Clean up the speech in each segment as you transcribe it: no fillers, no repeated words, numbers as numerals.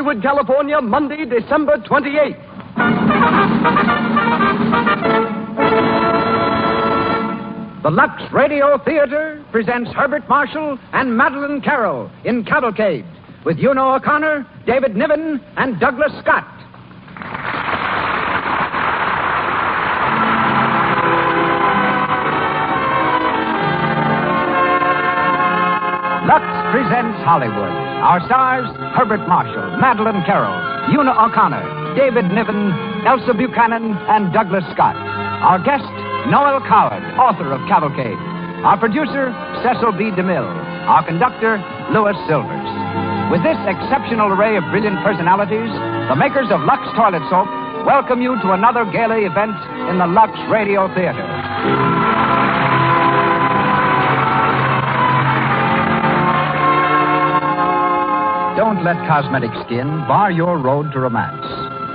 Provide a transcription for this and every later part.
Hollywood, California, Monday, December 28th. The Lux Radio Theater presents Herbert Marshall and Madeleine Carroll in Cavalcade with Una O'Connor, David Niven, and Douglas Scott. Lux presents Hollywood. Our stars, Herbert Marshall, Madeleine Carroll, Una O'Connor, David Niven, Elsa Buchanan, and Douglas Scott. Our guest, Noel Coward, author of Cavalcade. Our producer, Cecil B. DeMille. Our conductor, Louis Silvers. With this exceptional array of brilliant personalities, the makers of Lux Toilet Soap welcome you to another gala event in the Lux Radio Theater. Don't let cosmetic skin bar your road to romance.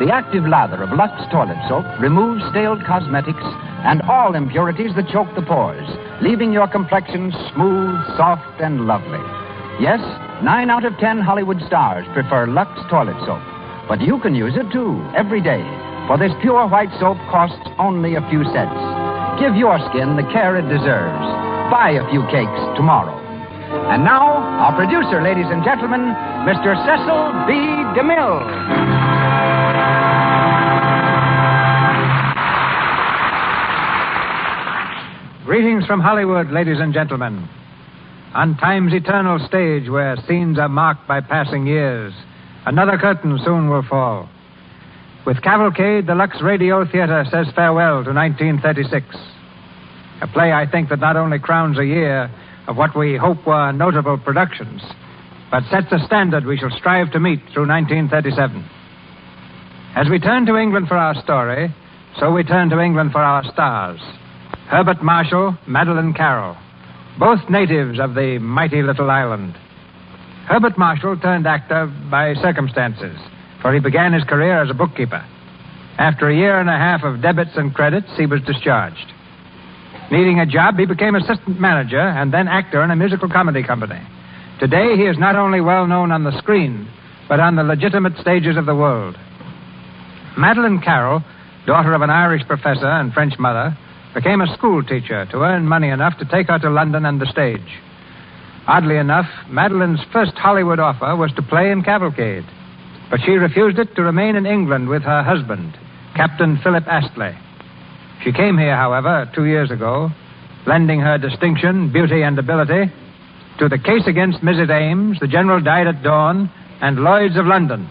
The active lather of Lux Toilet Soap removes stale cosmetics and all impurities that choke the pores, leaving your complexion smooth, soft, and lovely. Yes, 9 out of 10 Hollywood stars prefer Lux Toilet Soap. But you can use it, too, every day. For this pure white soap costs only a few cents. Give your skin the care it deserves. Buy a few cakes tomorrow. And now, our producer, ladies and gentlemen, Mr. Cecil B. DeMille. Greetings from Hollywood, ladies and gentlemen. On time's eternal stage where scenes are marked by passing years, another curtain soon will fall. With Cavalcade, the Lux Radio Theater says farewell to 1936. A play, I think, that not only crowns a year of what we hope were notable productions, but sets a standard we shall strive to meet through 1937. As we turn to England for our story, so we turn to England for our stars. Herbert Marshall, Madeleine Carroll, both natives of the mighty little island. Herbert Marshall turned actor by circumstances, for he began his career as a bookkeeper. After a year and a half of debits and credits, he was discharged. Needing a job, he became assistant manager and then actor in a musical comedy company. Today, he is not only well known on the screen, but on the legitimate stages of the world. Madeleine Carroll, daughter of an Irish professor and French mother, became a school teacher to earn money enough to take her to London and the stage. Oddly enough, Madeleine's first Hollywood offer was to play in Cavalcade, but she refused it to remain in England with her husband, Captain Philip Astley. She came here, however, 2 years ago, lending her distinction, beauty, and ability to The Case Against Mrs. Ames, The General Died at Dawn, and Lloyd's of London.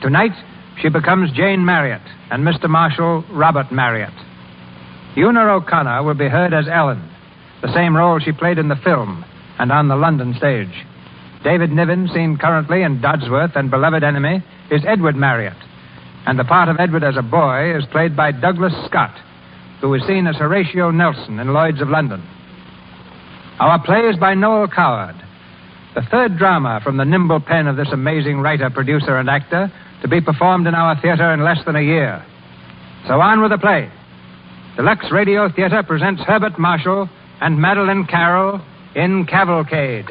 Tonight, she becomes Jane Marriott, and Mr. Marshall, Robert Marriott. Una O'Connor will be heard as Ellen, the same role she played in the film and on the London stage. David Niven, seen currently in Dodsworth and Beloved Enemy, is Edward Marriott, and the part of Edward as a boy is played by Douglas Scott, who is seen as Horatio Nelson in Lloyd's of London. Our play is by Noel Coward, the third drama from the nimble pen of this amazing writer, producer, and actor to be performed in our theater in less than a year. So on with the play. The Lux Radio Theater presents Herbert Marshall and Madeleine Carroll in Cavalcade.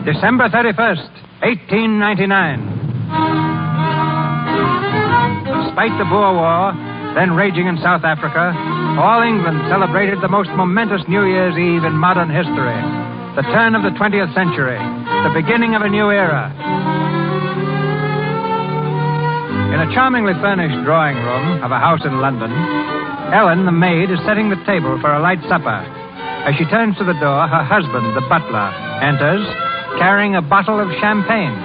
December 31st, 1899. Despite the Boer War, then raging in South Africa, all England celebrated the most momentous New Year's Eve in modern history. The turn of the 20th century, the beginning of a new era. In a charmingly furnished drawing room of a house in London, Ellen, the maid, is setting the table for a light supper. As she turns to the door, her husband, the butler, enters, carrying a bottle of champagne.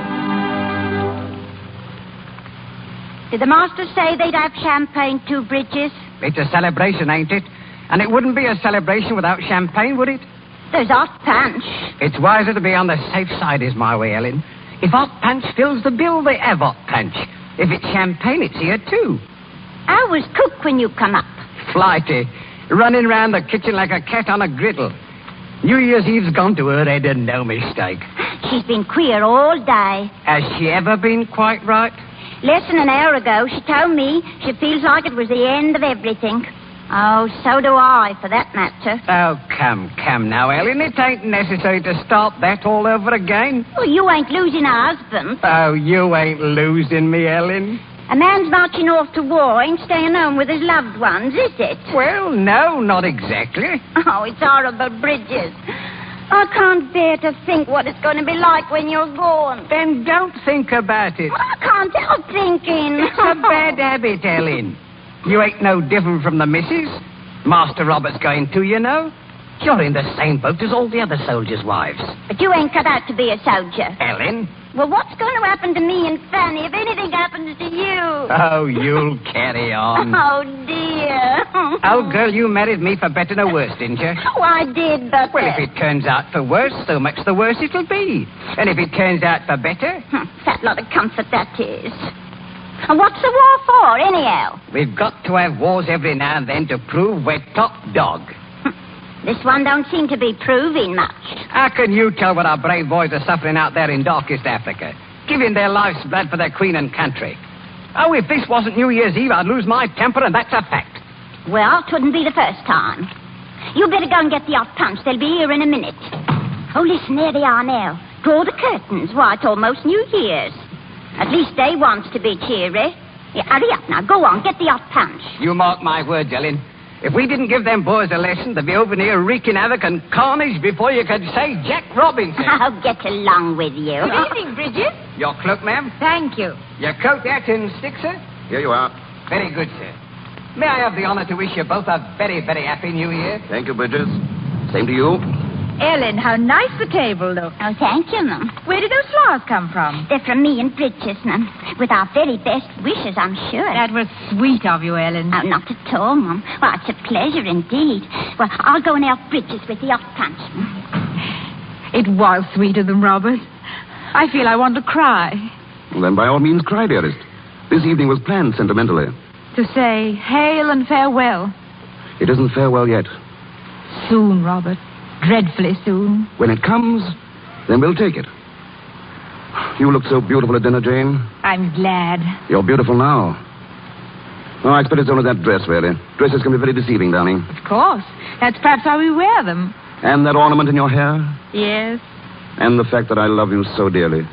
Did the master say they'd have champagne too, Bridges? It's a celebration, ain't it? And it wouldn't be a celebration without champagne, would it? There's hot punch. It's wiser to be on the safe side, is my way, Ellen. If hot punch fills the bill, they have hot punch. If it's champagne, it's here, too. How was cook when you come up? Flighty. Running around the kitchen like a cat on a griddle. New Year's Eve's gone to her head and no mistake. She's been queer all day. Has she ever been quite right? Less than an hour ago, she told me she feels like it was the end of everything. Oh, so do I, for that matter. Oh, come now, Ellen. It ain't necessary to start that all over again. Well, you ain't losing a husband. Oh, you ain't losing me, Ellen. A man's marching off to war ain't staying home with his loved ones, is it? Well, no, not exactly. Oh, it's horrible, Bridges. I can't bear to think what it's going to be like when you're gone. Then don't think about it. I can't help thinking. It's a bad habit, Ellen. You ain't no different from the missus. Master Robert's going too, you know. You're in the same boat as all the other soldiers' wives. But you ain't cut out to be a soldier. Ellen? Well, what's going to happen to me and Fanny if anything happens to you? Oh, you'll carry on. Oh, dear. Oh, girl, you married me for better or worse, didn't you? Oh, I did, but... Well, if it turns out for worse, so much the worse it'll be. And if it turns out for better... Fat lot of comfort that is. And what's the war for, anyhow? We've got to have wars every now and then to prove we're top dog. This one don't seem to be proving much. How can you tell what our brave boys are suffering out there in darkest Africa? Giving their life's blood for their queen and country. Oh, if this wasn't New Year's Eve, I'd lose my temper, and that's a fact. Well, 'twouldn't be the first time. You better go and get the hot punch. They'll be here in a minute. Oh, listen, there they are now. Draw the curtains. Why, it's almost New Year's. At least they wants to be cheery. Yeah, hurry up now. Go on, get the hot punch. You mark my words, Ellen. If we didn't give them boys a lesson, they'd be over here wreaking havoc and carnage before you could say Jack Robinson. I'll get along with you. Good evening, Bridget. Your cloak, ma'am? Thank you. Your coat, hat, and stick, sir? Here you are. Very good, sir. May I have the honor to wish you both a very, very happy New Year? Thank you, Bridges. Same to you. Ellen, how nice the table looks. Oh, thank you, Mum. Where did those flowers come from? They're from me and Bridges, Mum. With our very best wishes, I'm sure. That was sweet of you, Ellen. Oh, not at all, Mum. Well, it's a pleasure indeed. Well, I'll go and help Bridges with the hot punch, Mum. It was sweet of them, Robert. I feel I want to cry. Well, then, by all means, cry, dearest. This evening was planned sentimentally. To say hail and farewell. It isn't farewell yet. Soon, Robert. Dreadfully soon. When it comes, then we'll take it. You look so beautiful at dinner, Jane. I'm glad. You're beautiful now. Oh, I expect it's only that dress, really. Dresses can be very deceiving, darling. Of course. That's perhaps how we wear them. And that ornament in your hair. Yes. And the fact that I love you so dearly.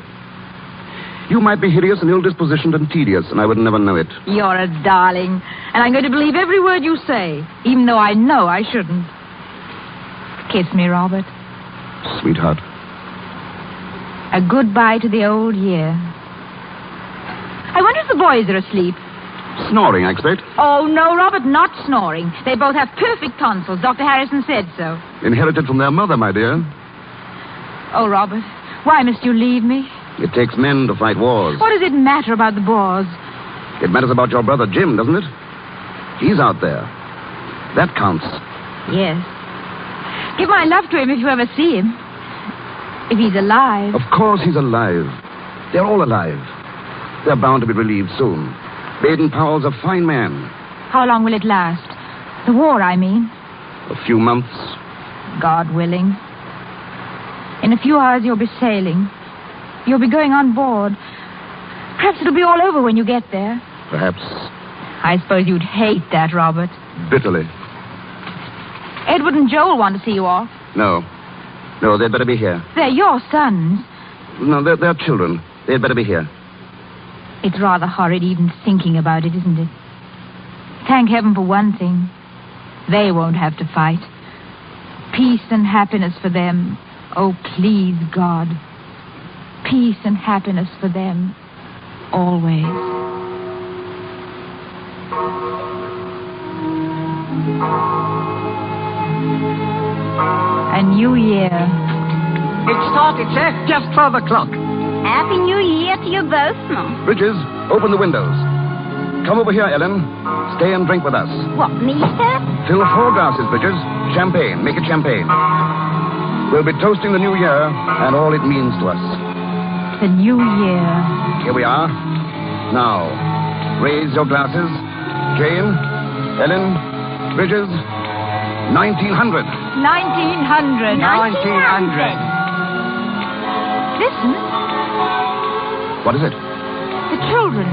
You might be hideous and ill-dispositioned and tedious, and I would never know it. You're a darling. And I'm going to believe every word you say, even though I know I shouldn't. Kiss me, Robert. Sweetheart. A goodbye to the old year. I wonder if the boys are asleep. Snoring, I expect. Oh, no, Robert, not snoring. They both have perfect tonsils. Dr. Harrison said so. Inherited from their mother, my dear. Oh, Robert, why must you leave me? It takes men to fight wars. What does it matter about the boys? It matters about your brother Jim, doesn't it? He's out there. That counts. Yes. Give my love to him if you ever see him. If he's alive. Of course he's alive. They're all alive. They're bound to be relieved soon. Baden Powell's a fine man. How long will it last? The war, I mean. A few months. God willing. In a few hours you'll be sailing. You'll be going on board. Perhaps it'll be all over when you get there. Perhaps. I suppose you'd hate that, Robert. Bitterly. Edward and Joel want to see you off. No. No, they'd better be here. They're your sons. No, they're children. They'd better be here. It's rather horrid even thinking about it, isn't it? Thank heaven for one thing. They won't have to fight. Peace and happiness for them. Oh, please, God. Peace and happiness for them. Always. A new year. It started, sir, just 12 o'clock. Happy New Year to you both, Mum. Bridges, open the windows. Come over here, Ellen. Stay and drink with us. What, me, sir? Fill 4 glasses, Bridges. Champagne. Make it champagne. We'll be toasting the new year and all it means to us. The new year. Here we are. Now, raise your glasses. Jane, Ellen, Bridges. 1900. 1900. 1900. Listen, What is it? the children.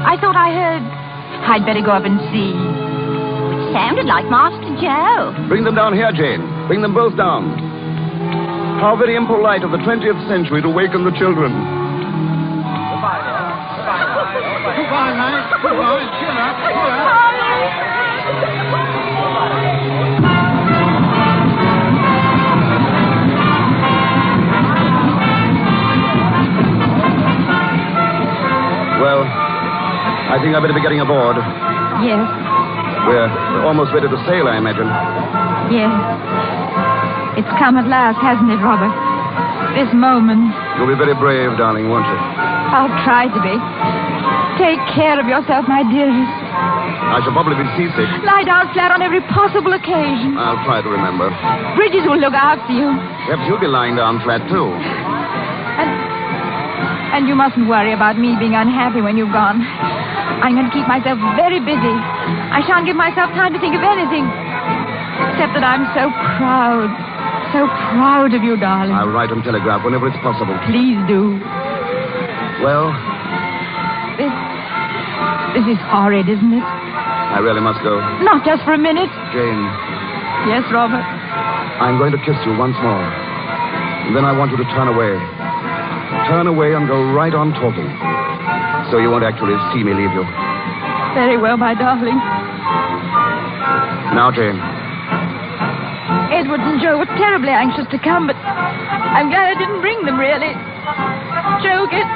I thought I heard. I'd better go up and see. Sounded like Master Joe. Bring them down here, Jane. Bring them both down. How very impolite of the 20th century to waken the children. Goodbye, mate. Goodbye. Cheer up. Well, I think I better be getting aboard. Yes, We're almost ready to sail, I imagine. yes. It's come at last, hasn't it, Robert? This moment. You'll be very brave, darling, won't you? I'll try to be. Take care of yourself, my dearest. I shall probably be seasick. Lie down flat on every possible occasion. I'll try to remember. Bridges will look after you. Perhaps you'll be lying down flat, too. And you mustn't worry about me being unhappy when you've gone. I'm going to keep myself very busy. I shan't give myself time to think of anything. Except that I'm so proud of you, darling. I'll write and telegraph whenever it's possible. Please do. Well, This is horrid, isn't it? I really must go. Not just for a minute. Jane, Yes, Robert. I'm going to kiss you once more. And then I want you to turn away. Turn away and go right on talking. So you won't actually see me leave you. Very well, my darling. Now, Jane. Edward and Joe were terribly anxious to come, but I'm glad I didn't bring them, really. Joe gets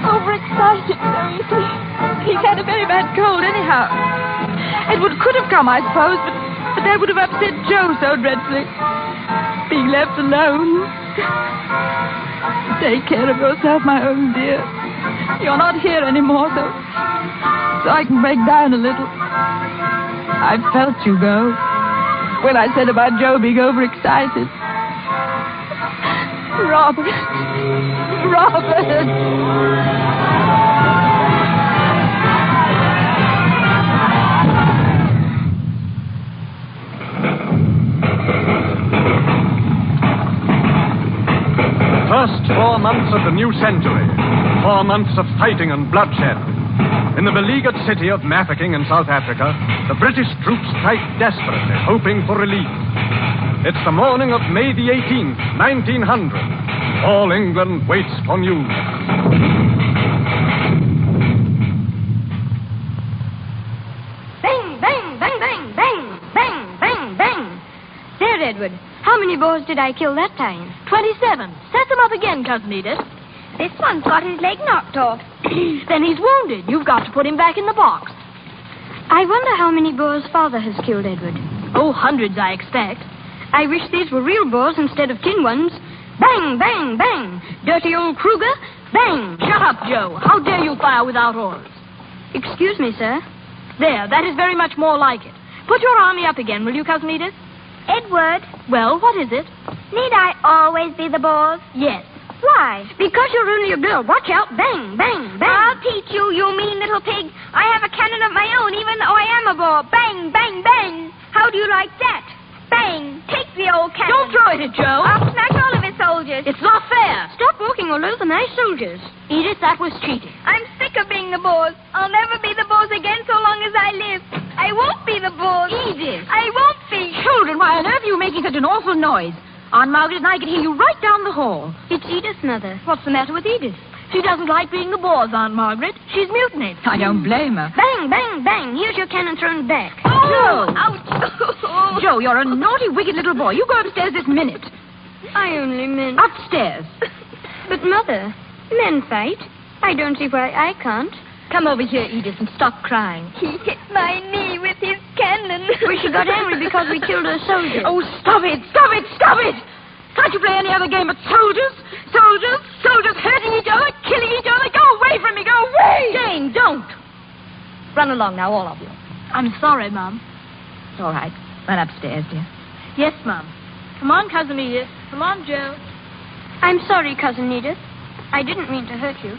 overexcited so easily. He's had a very bad cold anyhow. Edward could have come, I suppose, but that would have upset Joe so dreadfully. Being left alone. Take care of yourself, my own dear. You're not here anymore, so I can break down a little. I felt you go when I said about Joe being overexcited. Robert. First 4 months of the new century. 4 months of fighting and bloodshed. In the beleaguered city of Mafeking in South Africa, the British troops fight desperately, hoping for relief. It's the morning of May the 18th, 1900. All England waits for news. Bang, bang, bang, bang, bang, bang, bang, bang. There, Edward. How many boars did I kill that time? 27. Set them up again, Cousin Edith. This one's got his leg knocked off. Then he's wounded. You've got to put him back in the box. I wonder how many boars Father has killed, Edward. Oh, hundreds, I expect. I wish these were real boars instead of tin ones. Bang, bang, bang. Dirty old Kruger. Bang. Shut up, Joe. How dare you fire without orders? Excuse me, sir. There, that is very much more like it. Put your army up again, will you, Cousin Edith? Edward, Well, what is it? need I always be the boars? Yes. Why? Because you're only a girl. Watch out. Bang, bang, bang. I'll teach you, you mean little pig. I have a cannon of my own, even though I am a boar. Bang, bang, bang. How do you like that? Bang. Take the old cannon. Don't throw it at Joe. I'll smack all of his soldiers. It's not fair. Stop walking all over my soldiers. Edith, that was cheating. I'm sick of being the boars. I'll never be the boars again so long as I live. I won't be the boars. Edith. I won't be. Children, why on earth are you making such an awful noise? Aunt Margaret and I could hear you right down the hall. It's Edith, Mother. What's the matter with Edith? She doesn't like being the boars, Aunt Margaret. She's mutinied. I don't blame her. Bang, bang, bang. Here's your cannon thrown back. Joe! Ouch. Joe, you're a naughty, wicked little boy. You go upstairs this minute. I only meant... Upstairs. But, Mother, men fight. I don't see why I can't. Come over here, Edith, and stop crying. He hit my knee with his cannon. Well, she got angry because we killed her soldier. Oh, stop it! Stop it! Stop it! Can't you play any other game but soldiers? Soldiers hurting each other, killing each other. Go away from me! Go away! Jane, don't. Run along now, all of you. I'm sorry, Mom. It's all right. Run upstairs, dear. Yes, Mom. Come on, Cousin Edith. Come on, Joe. I'm sorry, Cousin Edith. I didn't mean to hurt you.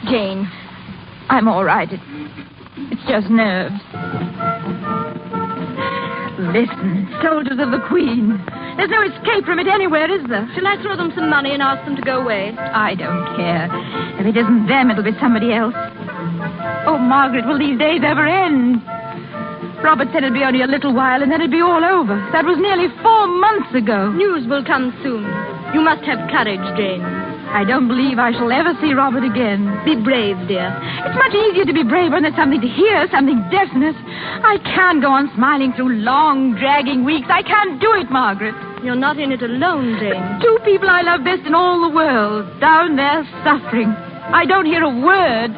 Jane, I'm all right. It's just nerves. Listen, soldiers of the Queen. There's no escape from it anywhere, is there? Shall I throw them some money and ask them to go away? I don't care. If it isn't them, it'll be somebody else. Oh, Margaret, will these days ever end? Robert said it'd be only a little while and then it'd be all over. That was nearly 4 months ago. News will come soon. You must have courage, Jane. I don't believe I shall ever see Robert again. Be brave, dear. It's much easier to be brave when there's something to hear, something definite. I can't go on smiling through long, dragging weeks. I can't do it, Margaret. You're not in it alone, Jane. 2 people I love best in all the world, down there suffering. I don't hear a word.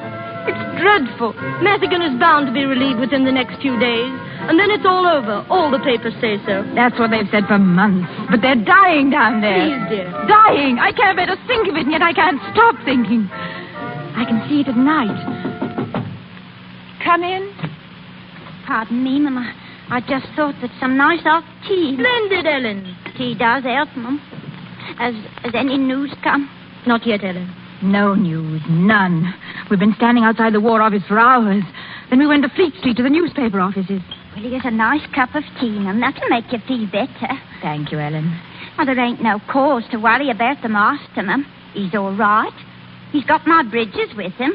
It's dreadful. Madigan is bound to be relieved within the next few days. And then it's all over. All the papers say so. That's what they've said for months. But they're dying down there. Please, dear. Dying. I can't bear to think of it, and yet I can't stop thinking. I can see it at night. Come in. Pardon me, Mama. I just thought that some nice hot tea. Splendid, Ellen. Tea does help, Mum. Has any news come? Not yet, Ellen. No news. None. We've been standing outside the War Office for hours. Then we went to Fleet Street to the newspaper offices. Well, here's a nice cup of tea, Mum. That'll make you feel better. Thank you, Ellen. Well, there ain't no cause to worry about the master, Mum. He's all right. He's got my bridges with him.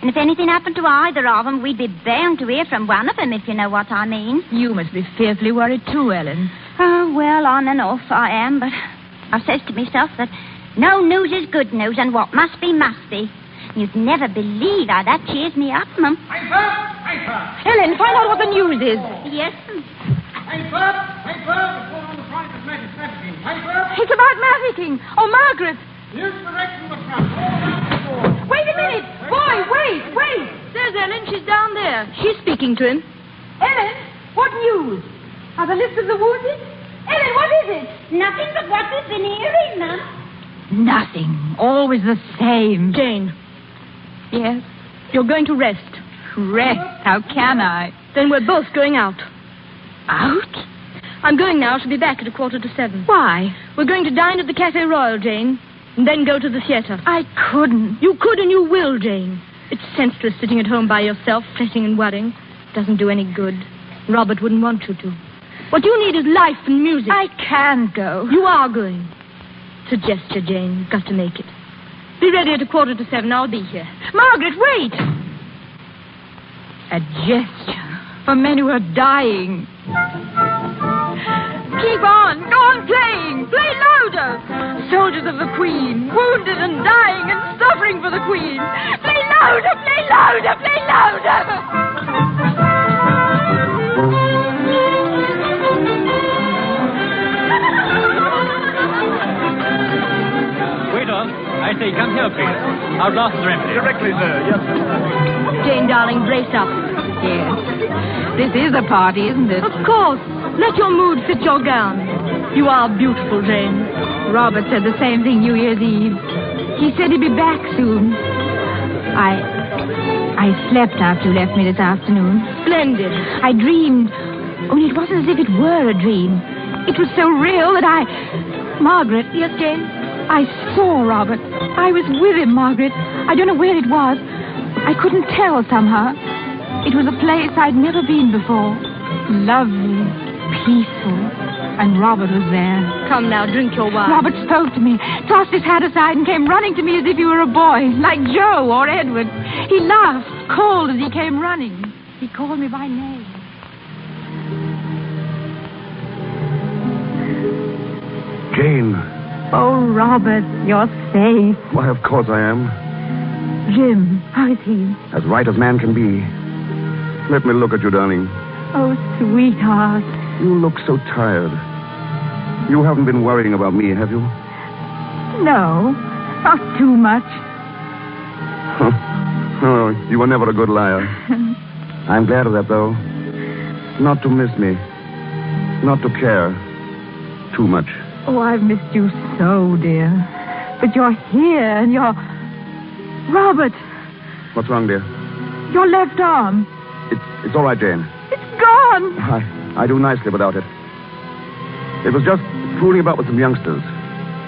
And if anything happened to either of them, we'd be bound to hear from one of them, if you know what I mean. You must be fearfully worried too, Ellen. Oh, well, on and off I am, but I says to myself that no news is good news, and what must be, must be. You'd never believe how that cheers me up, Mum. Ellen, find out what the news is. Yes, Mum. It's about Mafeking. Oh, Margaret. Wait a minute. Boy, wait. There's Ellen. She's down there. She's speaking to him. Ellen, what news? Are the lists of the wounded? Ellen, what is it? Nothing but what we've been hearing, Mum. Nothing. Always the same. Jane, Yes? you're going to rest. Rest. How can I? Then we're both going out. Out? I'm going now. She'll be back at 6:45. Why? We're going to dine at the Cafe Royal, Jane, and then go to the theater. I couldn't. You could and you will, Jane. It's senseless sitting at home by yourself, fretting and worrying. Doesn't do any good. Robert wouldn't want you to. What you need is life and music. I can't go. You are going. It's a gesture, Jane. You've got to make it. Be ready at 6:45. I'll be here. Margaret, wait. A gesture for men who are dying. Keep on. Go on playing. Play louder. Soldiers of the Queen, wounded and dying and suffering for the Queen. Play louder, play louder, play louder. I say, come here, please. Our glasses are empty. Directly, sir. Yes, sir. Jane, darling, brace up. Yes. This is a party, isn't it? Of course. Let your mood fit your gown. You are beautiful, Jane. Robert said the same thing New Year's Eve. He said he'd be back soon. I slept after you left me this afternoon. Splendid. I dreamed. Only it wasn't as if it were a dream. It was so real that Margaret. Yes, Jane? I saw Robert. I was with him, Margaret. I don't know where it was. I couldn't tell somehow. It was a place I'd never been before. Lovely, peaceful, and Robert was there. Come now, drink your wine. Robert spoke to me, tossed his hat aside, and came running to me as if he were a boy, like Joe or Edward. He laughed, called as he came running. He called me by name. Jane. Oh, Robert, you're safe. Why, of course I am. Jim, how is he? As right as man can be. Let me look at you, darling. Oh, sweetheart. You look so tired. You haven't been worrying about me, have you? No, not too much. Oh, you were never a good liar. I'm glad of that, though. Not to miss me. Not to care. Too much. Oh, I've missed you so, dear. But you're here, and you're... Robert, What's wrong, dear? your left arm. It's all right, Jane. It's gone. I do nicely without it. It was just fooling about with some youngsters.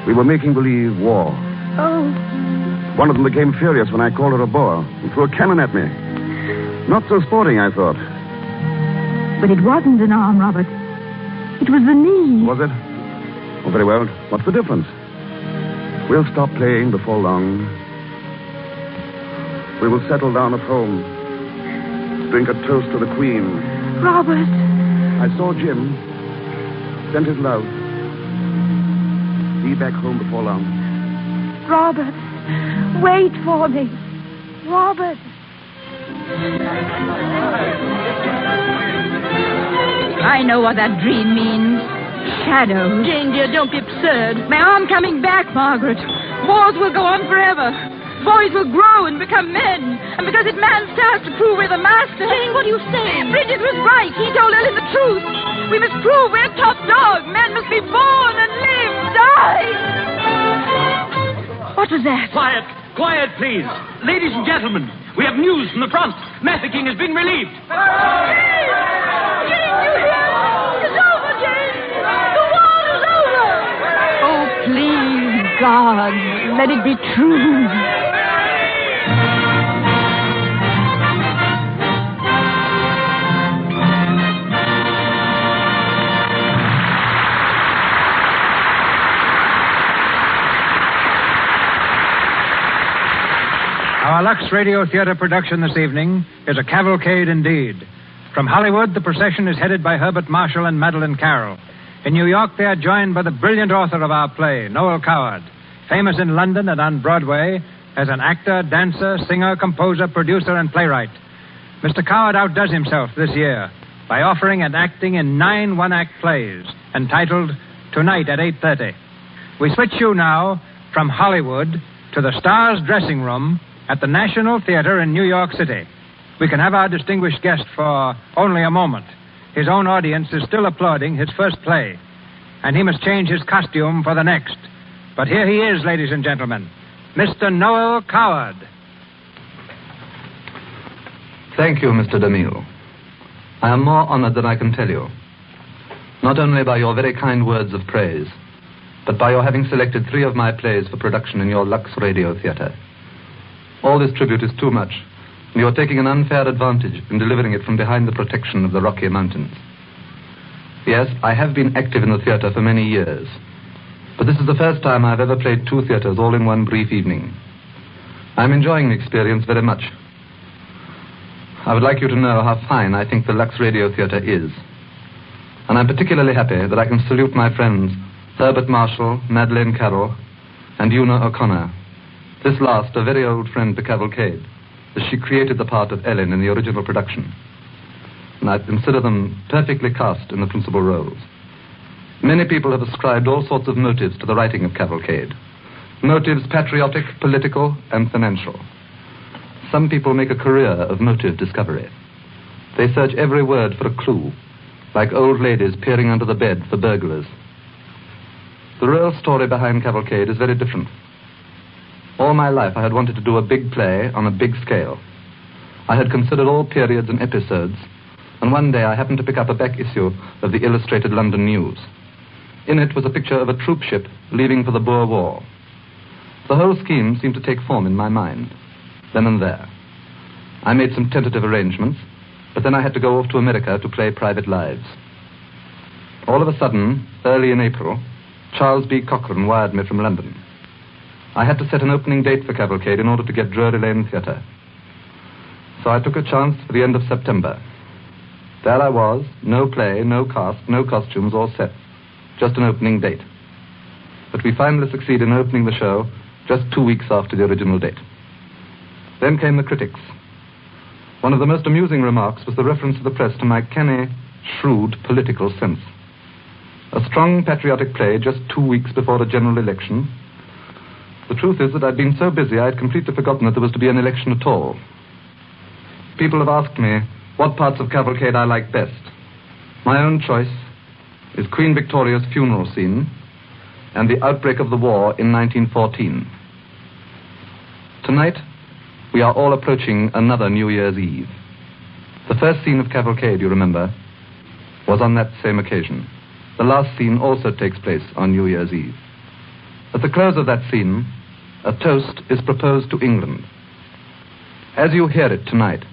We were making believe war. Oh, One of them became furious when I called her a bore and threw a cannon at me. Not so sporting, I thought. but it wasn't an arm, Robert. It was the knee. Was it? Oh, very well. What's the difference? We'll stop playing before long. We will settle down at home. Drink a toast to the Queen. Robert. I saw Jim. Sent his love. Be back home before long. Robert. Wait for me. Robert. I know what that dream means. Shadows. Jane, dear, don't be absurd. My arm coming back, Margaret. Wars will go on forever. Boys will grow and become men. And because it's man's task to prove we're the master... Jane, what are you saying? Bridget was right. He told Ellen the truth. We must prove we're top dog. Men must be born and live, die. What was that? Quiet. Quiet, please. Ladies and gentlemen, we have news from the front. Mafeking has been relieved. Jane, you hear? It's over, Jane. The war is over. Oh, please, God, let it be true. Our Lux Radio Theater production this evening is a cavalcade indeed. From Hollywood, the procession is headed by Herbert Marshall and Madeline Carroll. In New York, they are joined by the brilliant author of our play, Noel Coward, famous in London and on Broadway as an actor, dancer, singer, composer, producer, and playwright. Mr. Coward outdoes himself this year by offering and acting in 9 one-act plays entitled Tonight at 8:30. We switch you now from Hollywood to the Stars dressing room at the National Theater in New York City. We can have our distinguished guest for only a moment. His own audience is still applauding his first play, and he must change his costume for the next. But here he is, ladies and gentlemen, Mr. Noel Coward. Thank you, Mr. DeMille. I am more honored than I can tell you. Not only by your very kind words of praise, but by your having selected 3 of my plays for production in your Lux Radio Theater. All this tribute is too much, and you're taking an unfair advantage in delivering it from behind the protection of the Rocky Mountains. Yes, I have been active in the theater for many years, but this is the first time I've ever played 2 theaters all in one brief evening. I'm enjoying the experience very much. I would like you to know how fine I think the Lux Radio Theater is. And I'm particularly happy that I can salute my friends Herbert Marshall, Madeline Carroll, and Una O'Connor. This last, a very old friend to Cavalcade, as she created the part of Ellen in the original production. And I consider them perfectly cast in the principal roles. Many people have ascribed all sorts of motives to the writing of Cavalcade. Motives patriotic, political, and financial. Some people make a career of motive discovery. They search every word for a clue, like old ladies peering under the bed for burglars. The real story behind Cavalcade is very different. All my life I had wanted to do a big play on a big scale. I had considered all periods and episodes, and one day I happened to pick up a back issue of the Illustrated London News. In it was a picture of a troop ship leaving for the Boer War. The whole scheme seemed to take form in my mind, then and there. I made some tentative arrangements, but then I had to go off to America to play Private Lives. All of a sudden, early in April, Charles B. Cochrane wired me from London. I had to set an opening date for Cavalcade in order to get Drury Lane Theatre. So I took a chance for the end of September. There I was, no play, no cast, no costumes or sets, just an opening date. But we finally succeeded in opening the show just 2 weeks after the original date. Then came the critics. One of the most amusing remarks was the reference of the press to my canny, shrewd political sense. A strong patriotic play just 2 weeks before a general election. The truth is that I'd been so busy I had completely forgotten that there was to be an election at all. People have asked me what parts of Cavalcade I like best. My own choice is Queen Victoria's funeral scene and the outbreak of the war in 1914. Tonight, we are all approaching another New Year's Eve. The first scene of Cavalcade, you remember, was on that same occasion. The last scene also takes place on New Year's Eve. At the close of that scene, a toast is proposed to England. As you hear it tonight,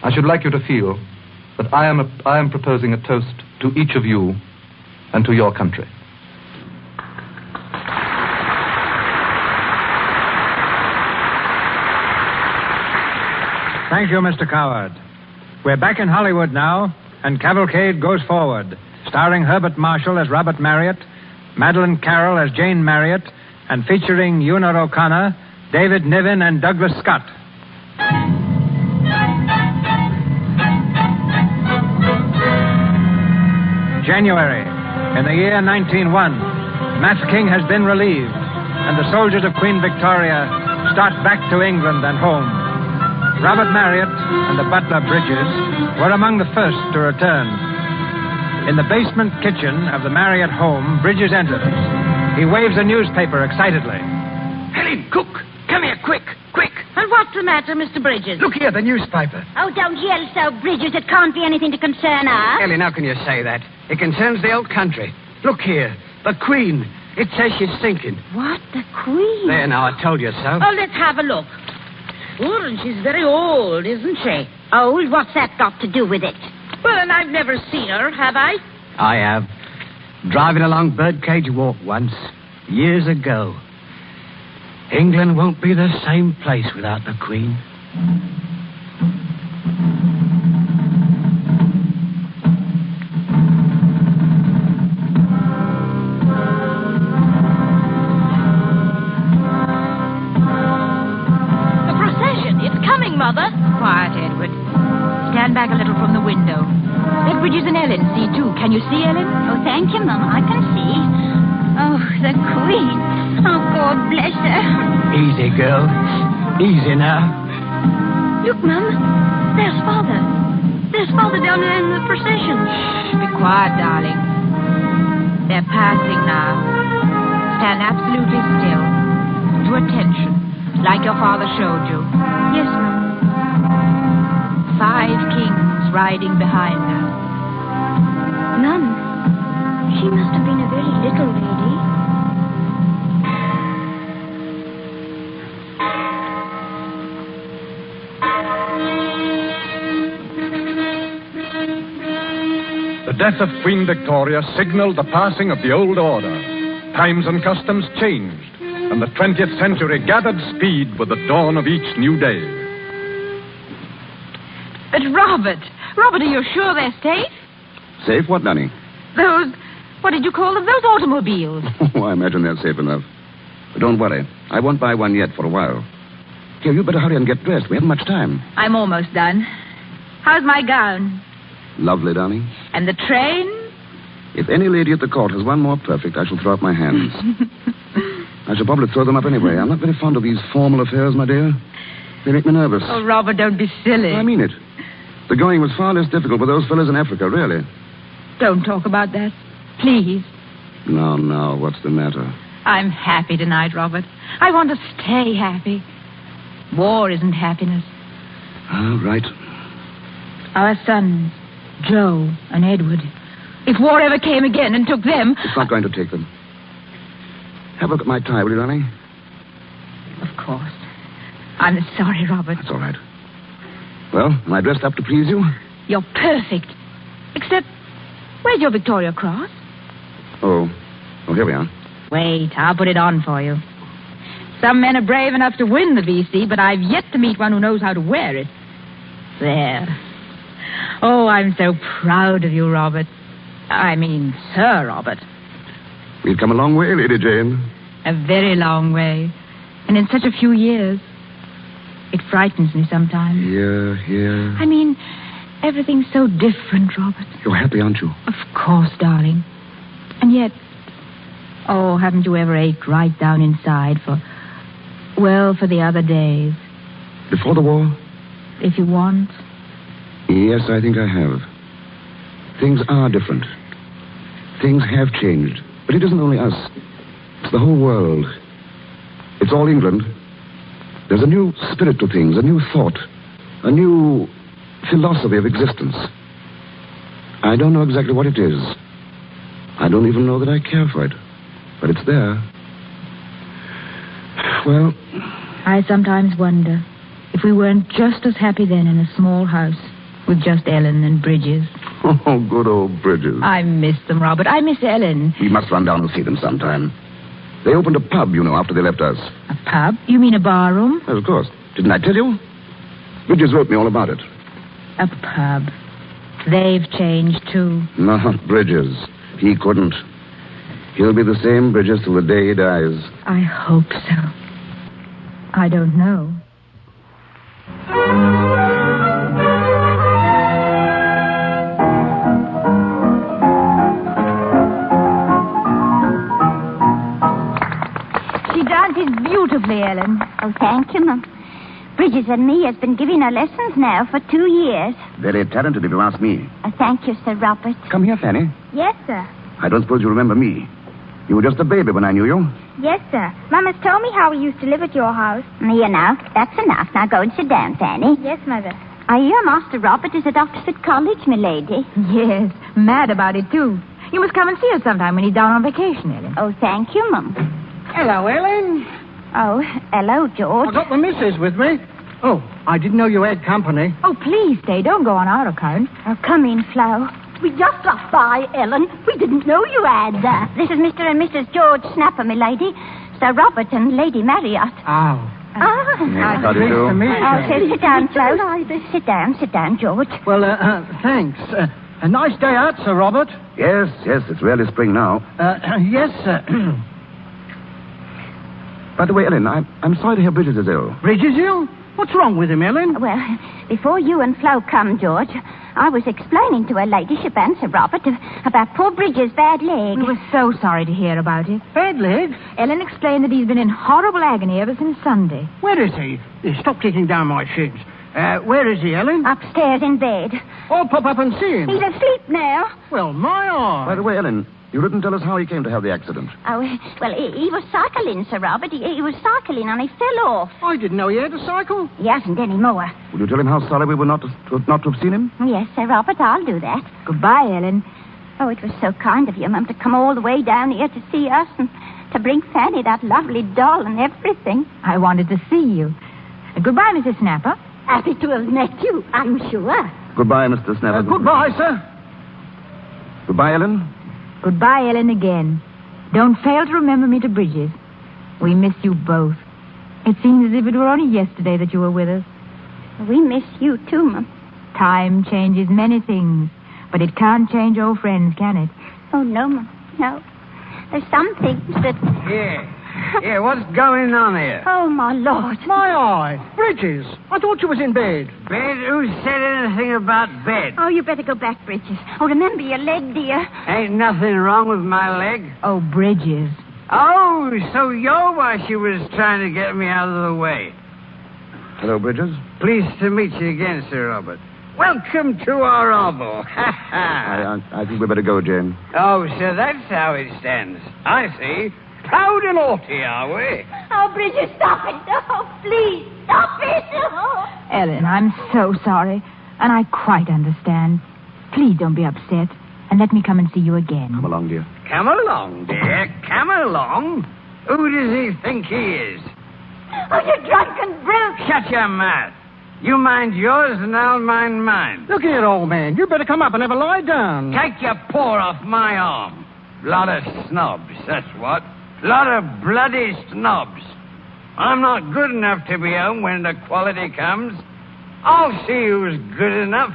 I should like you to feel that I am proposing a toast to each of you and to your country. Thank you, Mr. Coward. We're back in Hollywood now, and Cavalcade goes forward, starring Herbert Marshall as Robert Marriott, Madeleine Carroll as Jane Marriott, and featuring Una O'Connor, David Niven, and Douglas Scott. January, in the year 1901, Mafeking has been relieved, and the soldiers of Queen Victoria start back to England and home. Robert Marriott and the butler Bridges were among the first to return. In the basement kitchen of the Marriott home, Bridges enters. He waves a newspaper excitedly. Helen, cook, come here, quick, quick. And what's the matter, Mr. Bridges? Look here, the newspaper. Oh, don't yell so, Bridges. It can't be anything to concern us. Helen, how can you say that? It concerns the old country. Look here, the Queen. It says she's sinking. What? The Queen? There, now, I told you so. Oh, let's have a look. Oh, and she's very old, isn't she? Old? What's that got to do with it? Well, and I've never seen her, have I? I have. Driving along Birdcage Walk once, years ago. England won't be the same place without the Queen. The procession, it's coming, Mother. Quiet, Edward. Stand back a little from the window. Let Bridges and Ellen see, too. Can you see, Ellen? Oh, thank you, Mum. I can see. Oh, the Queen. Oh, God bless her. Easy, girl. Easy now. Look, Mum. There's Father. There's Father down there in the procession. Shh, be quiet, darling. They're passing now. Stand absolutely still. To attention, like your father showed you. Yes, Mum. 5 kings riding behind her. Mum, she must have been a very little lady. The death of Queen Victoria signaled the passing of the old order. Times and customs changed, and the 20th century gathered speed with the dawn of each new day. But Robert, are you sure they're safe? Safe what, Nanny? Those, what did you call them? Those automobiles. Oh, I imagine they're safe enough. But don't worry. I won't buy one yet for a while. Here, you better hurry and get dressed. We haven't much time. I'm almost done. How's my gown? Lovely, darling. And the train? If any lady at the court has one more perfect, I shall throw up my hands. I shall probably throw them up anyway. I'm not very fond of these formal affairs, my dear. They make me nervous. Oh, Robert, don't be silly. I mean it. The going was far less difficult with those fellows in Africa, really. Don't talk about that. Please. No. What's the matter? I'm happy tonight, Robert. I want to stay happy. War isn't happiness. Oh, right. Our sons, Joe and Edward. If war ever came again and took them... It's not going to take them. Have a look at my tie, will you, darling? Of course. I'm sorry, Robert. That's all right. Well, am I dressed up to please you? You're perfect. Except, where's your Victoria Cross? Oh, here we are. Wait, I'll put it on for you. Some men are brave enough to win the VC, but I've yet to meet one who knows how to wear it. There. Oh, I'm so proud of you, Robert. I mean, Sir Robert. We've come a long way, Lady Jane. A very long way. And in such a few years. It frightens me sometimes. Here. I mean, everything's so different, Robert. You're happy, aren't you? Of course, darling. And yet, oh, haven't you ever ached right down inside for the other days? Before the war? If you want. Yes, I think I have. Things are different. Things have changed. But it isn't only us. It's the whole world. It's all England. There's a new spirit to things, a new thought, a new philosophy of existence. I don't know exactly what it is. I don't even know that I care for it. But it's there. Well... I sometimes wonder if we weren't just as happy then in a small house with just Ellen and Bridges. Oh, good old Bridges. I miss them, Robert. I miss Ellen. We must run down and see them sometime. They opened a pub, after they left us. A pub? You mean a barroom? Well, of course. Didn't I tell you? Bridges wrote me all about it. A pub. They've changed, too. Not Bridges. He couldn't. He'll be the same Bridges till the day he dies. I hope so. I don't know. She dances beautifully, Ellen. Oh, thank you, Mum. Bridges and me has been giving her lessons now for 2 years. Very talented, if you ask me. Oh, thank you, Sir Robert. Come here, Fanny. Yes, sir. I don't suppose you remember me. You were just a baby when I knew you. Yes, sir. Mama's told me how we used to live at your house. Here now, that's enough. Now go and sit down, Fanny. Yes, Mother. I hear Master Robert is at Oxford College, milady. Yes, mad about it, too. You must come and see us sometime when he's down on vacation, Ellen. Oh, thank you, Mum. Hello, Ellen. Oh, hello, George. I got the missus with me. Oh, I didn't know you had company. Oh, please stay. Don't go on our account. Oh, come in, Flo. We just dropped by, Ellen. We didn't know you had. This is Mr. and Mrs. George Snapper, milady. Sir Robert and Lady Marriott. Oh. How do you do? Nice to meet you. Oh, sit down, Flo. Sit down, George. Well, thanks. A nice day out, Sir Robert. Yes, it's rarely spring now. Yes, sir. By the way, Ellen, I'm sorry to hear Bridges is ill. Bridges ill? What's wrong with him, Ellen? Well, before you and Flo come, George, I was explaining to her ladyship and Sir Robert about poor Bridges' bad leg. We were so sorry to hear about it. Bad leg? Ellen explained that he's been in horrible agony ever since Sunday. Where is he? Stop kicking down my shins. Where is he, Ellen? Upstairs in bed. I'll pop up and see him. He's asleep now. Well, my eye. By the way, Ellen, you didn't tell us how he came to have the accident. Oh, well, he was cycling, Sir Robert. He was cycling and he fell off. I didn't know he had a cycle. He hasn't any more. Will you tell him how sorry we were not to have seen him? Yes, Sir Robert, I'll do that. Goodbye, Ellen. Oh, it was so kind of you, Mum, to come all the way down here to see us and to bring Fanny that lovely doll and everything. I wanted to see you. Goodbye, Mrs. Snapper. Happy to have met you, I'm sure. Goodbye, Mr. Snapper. Goodbye, sir. Goodbye, Ellen. Goodbye, Ellen, again. Don't fail to remember me to Bridges. We miss you both. It seems as if it were only yesterday that you were with us. We miss you, too, Mum. Time changes many things, but it can't change old friends, can it? Oh, no, Mum, no. There's some things that... Yeah, what's going on here? Oh, my Lord. My eye. Bridges. I thought you was in bed. Bed? Who said anything about bed? Oh, you better go back, Bridges. Oh, remember your leg, dear. Ain't nothing wrong with my leg. Oh, Bridges. Oh, so you're why she was trying to get me out of the way. Hello, Bridges. Pleased to meet you again, Sir Robert. Welcome to our oval. I think we better go, Jane. Oh, so that's how it stands. I see. Proud and haughty, are we? Oh, Bridges, stop it. Oh, please, stop it. Oh. Ellen, I'm so sorry, and I quite understand. Please don't be upset, and let me come and see you again. Come along, dear. Come along, dear. Come along. Who does he think he is? Oh, you drunken brute. Shut your mouth. You mind yours and I'll mind mine. Look here, old man. You better come up and have a lie down. Take your paw off my arm. Lot of snobs, that's what. Lot of bloody snobs. I'm not good enough to be home when the quality comes. I'll see who's good enough.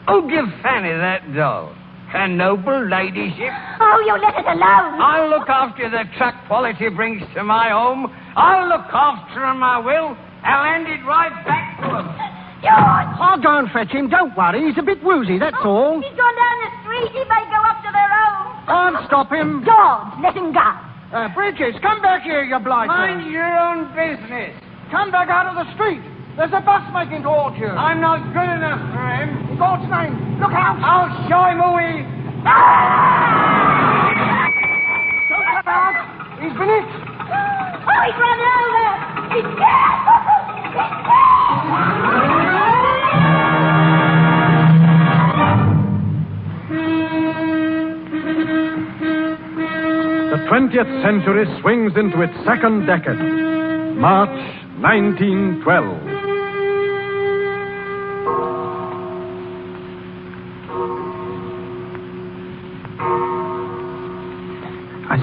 Who'll give Fanny that doll? Her noble ladyship? Oh, you let it alone. I'll look after the truck quality brings to my home. I'll look after him, I will. I'll hand it right back to him. George! I'll go and fetch him. Don't worry. He's a bit woozy, that's all. He's gone down the street. He may go up to their own. Can't stop him. George, let him go. Bridges, come back here, you blighter. Mind your own business. Come back out of the street. There's a bus making towards you. I'm not good enough for him. In God's name, look out. I'll show him who he is. Don't come out. He's been hit. Oh, he's run over. He's dead. He's The 20th century swings into its second decade. March 1912.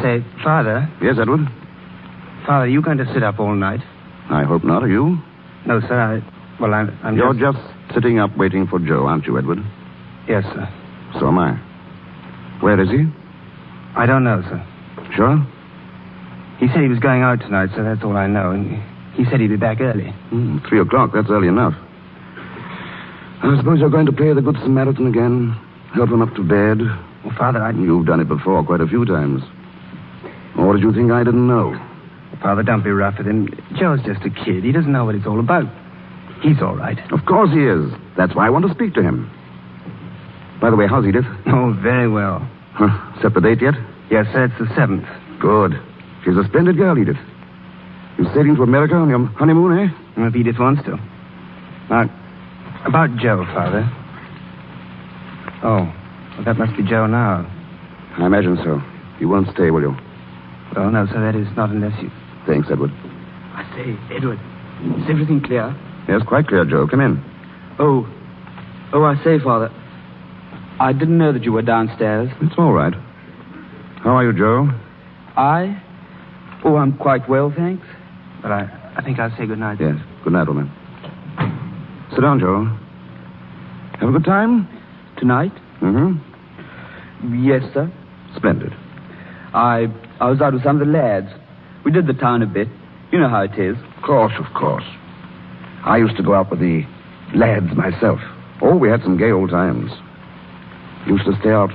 Say, Father. Yes, Edward? Father, are you going to sit up all night? I hope not. Are you? No, sir. I'm You're just sitting up waiting for Joe, aren't you, Edward? Yes, sir. So am I. Where is he? I don't know, sir. Sure? He said he was going out tonight, so that's all I know. And he said he'd be back early. 3 o'clock. That's early enough. I suppose you're going to play the Good Samaritan again. Help him up to bed. Well, Father, You've done it before quite a few times. Or did you think I didn't know? Father, don't be rough with him. Joe's just a kid. He doesn't know what it's all about. He's all right. Of course he is. That's why I want to speak to him. By the way, how's Edith? Oh, very well. Set the date yet? Yes, sir, it's the 7th. Good. She's a splendid girl, Edith. You sailing to America on your honeymoon, eh? Well, if Edith wants to. Now, about Joe, Father. Oh, well, that must be Joe now. I imagine so. You won't stay, will you? Well, no, sir, that is not unless you... Thanks, Edward. I say, Edward, is everything clear? Yes, quite clear, Joe. Come in. Oh, I say, Father, I didn't know that you were downstairs. It's all right. How are you, Joe? Oh, I'm quite well, thanks. But I think I'll say good night. Yes. Good night, old man. Sit down, Joe. Have a good time? Tonight? Mm-hmm. Yes, sir. Splendid. I was out with some of the lads. We did the town a bit. You know how it is. Of course. I used to go out with the lads myself. Oh, we had some gay old times. Used to stay out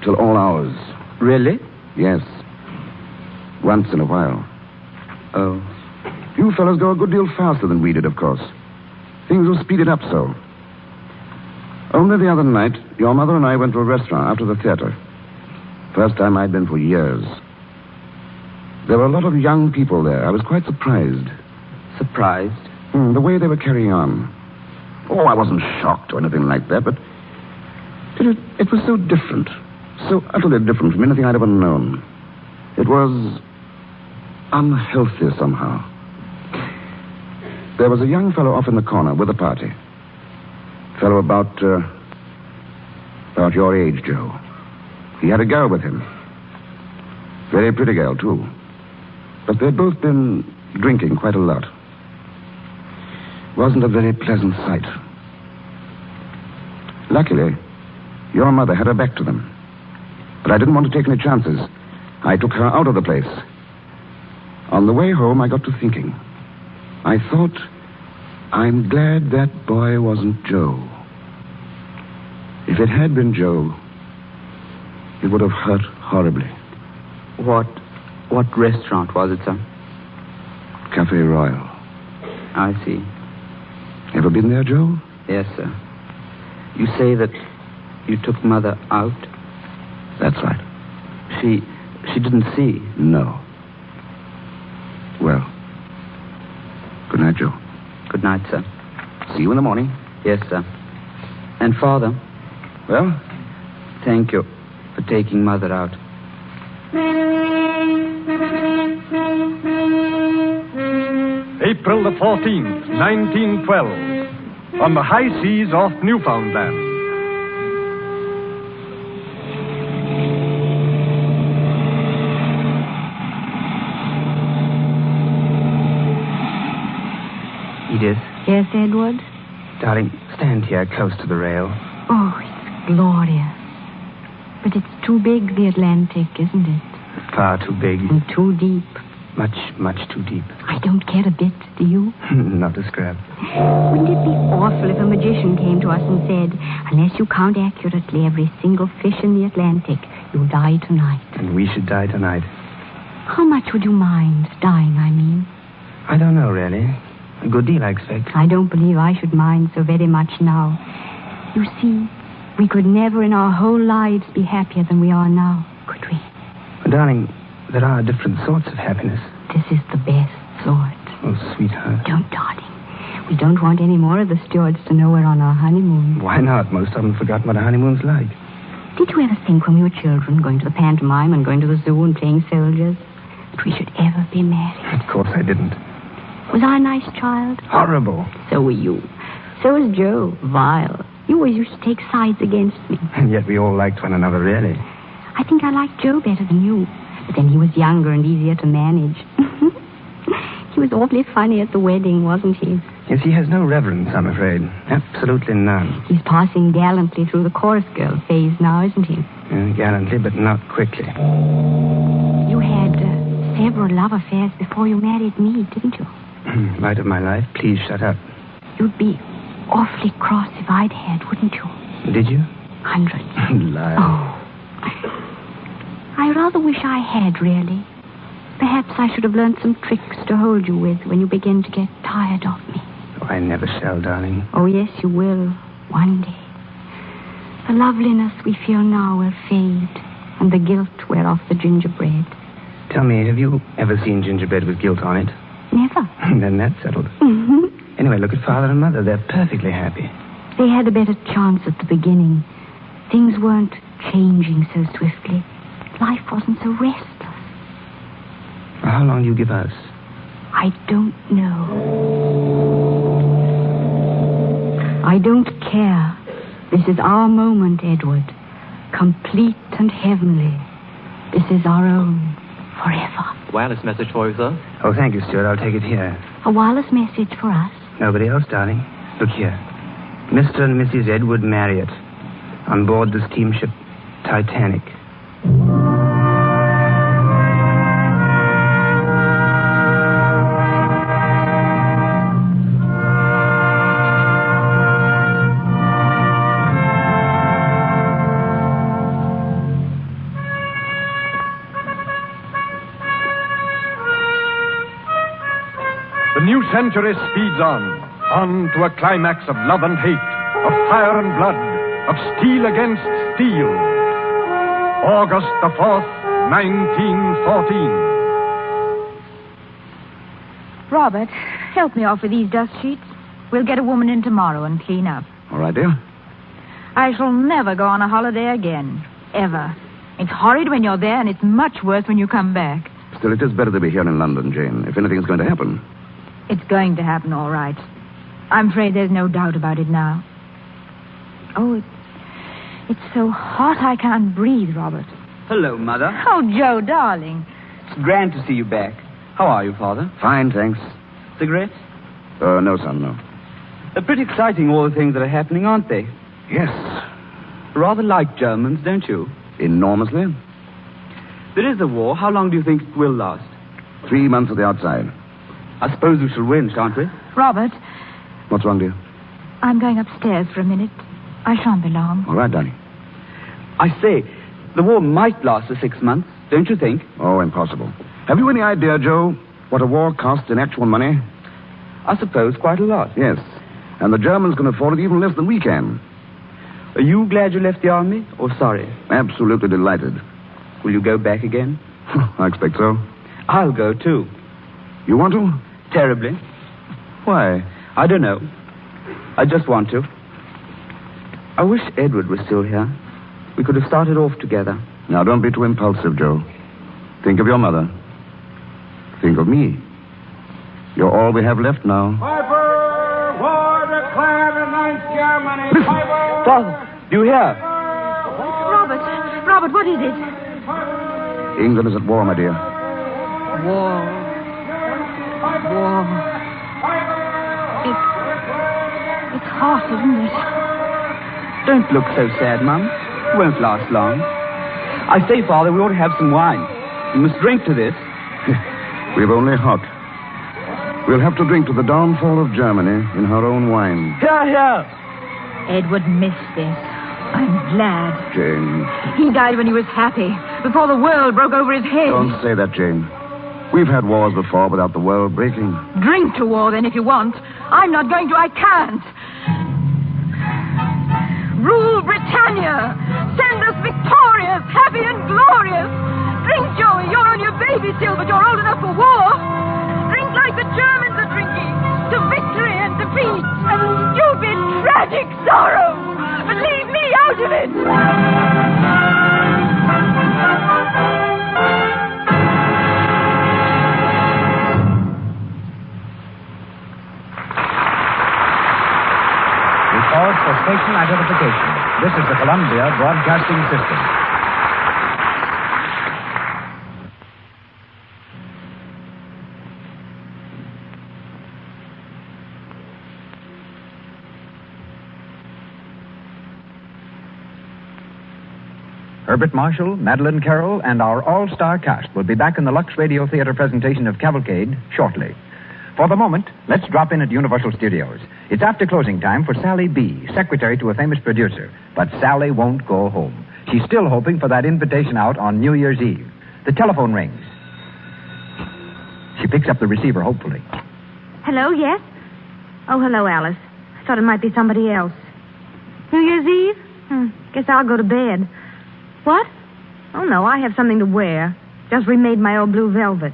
till all hours. Really? Yes. Once in a while. Oh. You fellows go a good deal faster than we did, of course. Things were speeded up so. Only the other night, your mother and I went to a restaurant after the theater. First time I'd been for years. There were a lot of young people there. I was quite surprised. Surprised? The way they were carrying on. Oh, I wasn't shocked or anything like that, but it was so different. So utterly different from anything I'd ever known. It was unhealthy somehow. There was a young fellow off in the corner with a party. Fellow about your age, Joe. He had a girl with him. Very pretty girl, too. But they'd both been drinking quite a lot. Wasn't a very pleasant sight. Luckily, your mother had her back to them. But I didn't want to take any chances. I took her out of the place. On the way home, I got to thinking. I thought, I'm glad that boy wasn't Joe. If it had been Joe, it would have hurt horribly. What restaurant was it, sir? Café Royal. I see. Ever been there, Joe? Yes, sir. You say that you took Mother out? That's right. She didn't see? No. Well, good night, Joe. Good night, sir. See you in the morning. Yes, sir. And Father? Well? Thank you for taking Mother out. April the 14th, 1912, on the high seas off Newfoundland. Edith. Yes, Edward? Darling, stand here close to the rail. Oh, it's glorious. But it's too big, the Atlantic, isn't it? Far too big. And too deep. Much, much too deep. I don't care a bit, do you? Not a scrap. Wouldn't it be awful if a magician came to us and said, unless you count accurately every single fish in the Atlantic, you'll die tonight? And we should die tonight. How much would you mind dying, I mean? I don't know, really. A good deal, I expect. I don't believe I should mind so very much now. You see, we could never in our whole lives be happier than we are now, could we? Darling, there are different sorts of happiness. This is the best sort. Oh, sweetheart. Don't, darling. We don't want any more of the stewards to know we're on our honeymoon. Why not? Most of them forgot what a honeymoon's like. Did you ever think when we were children, going to the pantomime and going to the zoo and playing soldiers, that we should ever be married? Of course I didn't. Was I a nice child? Horrible. So were you. So was Joe. Vile. You always used to take sides against me. And yet we all liked one another, really. I think I liked Joe better than you. But then he was younger and easier to manage. He was awfully funny at the wedding, wasn't he? Yes, he has no reverence, I'm afraid. Absolutely none. He's passing gallantly through the chorus girl phase now, isn't he? Gallantly, but not quickly. You had several love affairs before you married me, didn't you? Light of my life, please shut up. You'd be awfully cross if I'd had, wouldn't you? Did you? Hundreds. Liar. Oh. I rather wish I had, really. Perhaps I should have learned some tricks to hold you with when you begin to get tired of me. Oh, I never shall, darling. Oh, yes, you will. One day. The loveliness we feel now will fade, and the guilt wear off the gingerbread. Tell me, have you ever seen gingerbread with guilt on it? Never. Then that's settled. Anyway, look at Father and Mother. They're perfectly happy. They had a better chance at the beginning. Things weren't changing so swiftly. Life wasn't so restless. How long do you give us? I don't know. I don't care. This is our moment, Edward. Complete and heavenly. This is our own. Forever. Wireless message for you, sir. Oh, thank you, Stuart. I'll take it here. A wireless message for us? Nobody else, darling. Look here. Mr. and Mrs. Edward Marriott. On board the steamship Titanic. The new century speeds on to a climax of love and hate, of fire and blood, of steel against steel. August the 4th, 1914. Robert, help me off with these dust sheets. We'll get a woman in tomorrow and clean up. All right, dear. I shall never go on a holiday again. Ever. It's horrid when you're there, and it's much worse when you come back. Still, it is better to be here in London, Jane, if anything's going to happen. It's going to happen, all right. I'm afraid there's no doubt about it now. Oh, it's so hot I can't breathe, Robert. Hello, Mother. Oh, Joe, darling. It's grand to see you back. How are you, Father? Fine, thanks. Cigarettes? No, son, no. They're pretty exciting, all the things that are happening, aren't they? Yes. Rather like Germans, don't you? Enormously. There is a war. How long do you think it will last? 3 months at the outside. I suppose we shall win, shan't we? Robert. What's wrong, dear? I'm going upstairs for a minute. I shan't be long. All right, darling. I say, the war might last for 6 months, don't you think? Oh, impossible. Have you any idea, Joe, what a war costs in actual money? I suppose quite a lot. Yes. And the Germans can afford it even less than we can. Are you glad you left the army, or sorry? Absolutely delighted. Will you go back again? I expect so. I'll go, too. You want to? Terribly. Why? I don't know. I just want to. I wish Edward was still here. We could have started off together. Now, don't be too impulsive, Joe. Think of your mother. Think of me. You're all we have left now. Piper, war declared against Germany. Piper! Father, do you hear? Robert, what is it? England is at war, my dear. War. It's hot, isn't it? Don't look so sad, Mum. It won't last long. I say, Father, we ought to have some wine. We must drink to this. We've only hot. We'll have to drink to the downfall of Germany in her own wine. Here, here. Edward missed this. I'm glad. Jane. He died when he was happy, before the world broke over his head. Don't say that, Jane. We've had wars before without the world breaking. Drink to war, then, if you want. I'm not going to. I can't. Rule Britannia. Send us victorious, happy and glorious. Drink, Joey. You're on your baby still, but you're old enough for war. Drink like the Germans are drinking. To victory and defeat. And stupid, tragic sorrow. But leave me out of it. Pause for station identification. This is the Columbia Broadcasting System. Herbert Marshall, Madeline Carroll, and our all-star cast will be back in the Lux Radio Theater presentation of Cavalcade shortly. For the moment, let's drop in at Universal Studios. It's after closing time for Sally B., secretary to a famous producer. But Sally won't go home. She's still hoping for that invitation out on New Year's Eve. The telephone rings. She picks up the receiver hopefully. Hello, yes? Oh, hello, Alice. I thought it might be somebody else. New Year's Eve? Guess I'll go to bed. What? Oh, no, I have something to wear. Just remade my old blue velvet.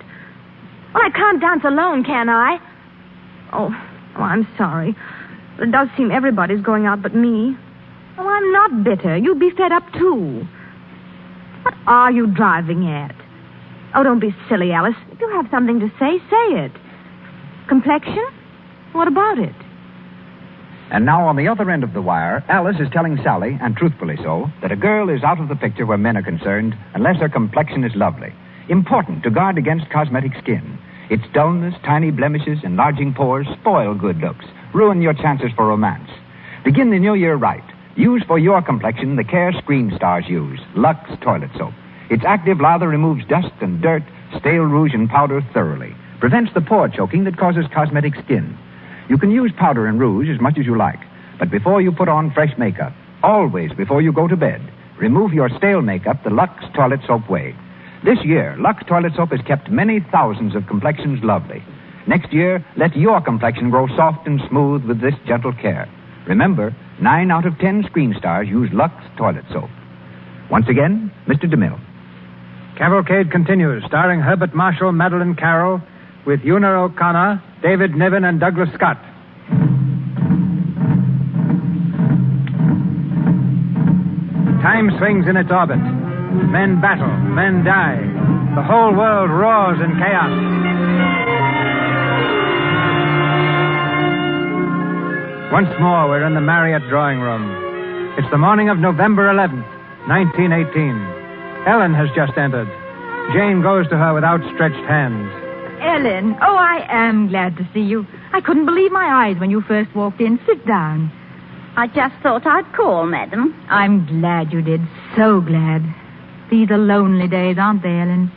Well, I can't dance alone, can I? Oh, I'm sorry. It does seem everybody's going out but me. Oh, I'm not bitter. You'd be fed up, too. What are you driving at? Oh, don't be silly, Alice. If you have something to say, say it. Complexion? What about it? And now, on the other end of the wire, Alice is telling Sally, and truthfully so, that a girl is out of the picture where men are concerned unless her complexion is lovely. Important to guard against cosmetic skin. Its dullness, tiny blemishes, enlarging pores spoil good looks, ruin your chances for romance. Begin the new year right. Use for your complexion the care screen stars use, Lux Toilet Soap. Its active lather removes dust and dirt, stale rouge and powder thoroughly. Prevents the pore choking that causes cosmetic skin. You can use powder and rouge as much as you like, but before you put on fresh makeup, always before you go to bed, remove your stale makeup the Lux Toilet Soap way. This year, Lux Toilet Soap has kept many thousands of complexions lovely. Next year, let your complexion grow soft and smooth with this gentle care. Remember, 9 out of 10 screen stars use Lux Toilet Soap. Once again, Mr. DeMille. Cavalcade continues, starring Herbert Marshall, Madeline Carroll, with Una O'Connor, David Niven, and Douglas Scott. Time swings in its orbit. Men battle, men die. The whole world roars in chaos. Once more, we're in the Marriott drawing room. It's the morning of November 11th, 1918. Ellen has just entered. Jane goes to her with outstretched hands. Ellen, oh, I am glad to see you. I couldn't believe my eyes when you first walked in. Sit down. I just thought I'd call, madam. I'm glad you did. So glad. These are lonely days, aren't they, Ellen?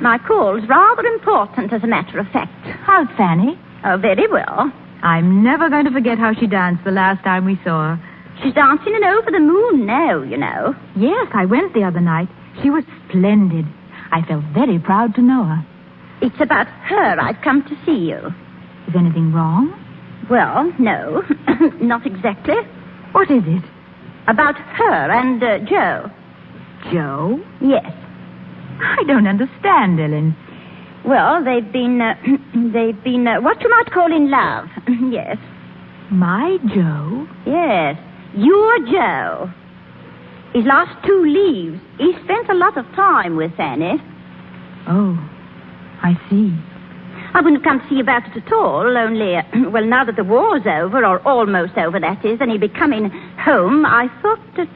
My call's rather important, as a matter of fact. How's Fanny? Oh, very well. I'm never going to forget how she danced the last time we saw her. She's dancing in Over the Moon now, you know. Yes, I went the other night. She was splendid. I felt very proud to know her. It's about her I've come to see you. Is anything wrong? Well, no, not exactly. What is it? About her and Joe. Joe? Yes. I don't understand, Ellen. Well, they've been what you might call in love. Yes. My Joe? Yes, your Joe. His last 2 leaves, he spent a lot of time with Fanny. Oh, I see. I wouldn't have come to see about it at all, only, well, now that the war's over, or almost over, that is, and he'd be coming home, I thought that...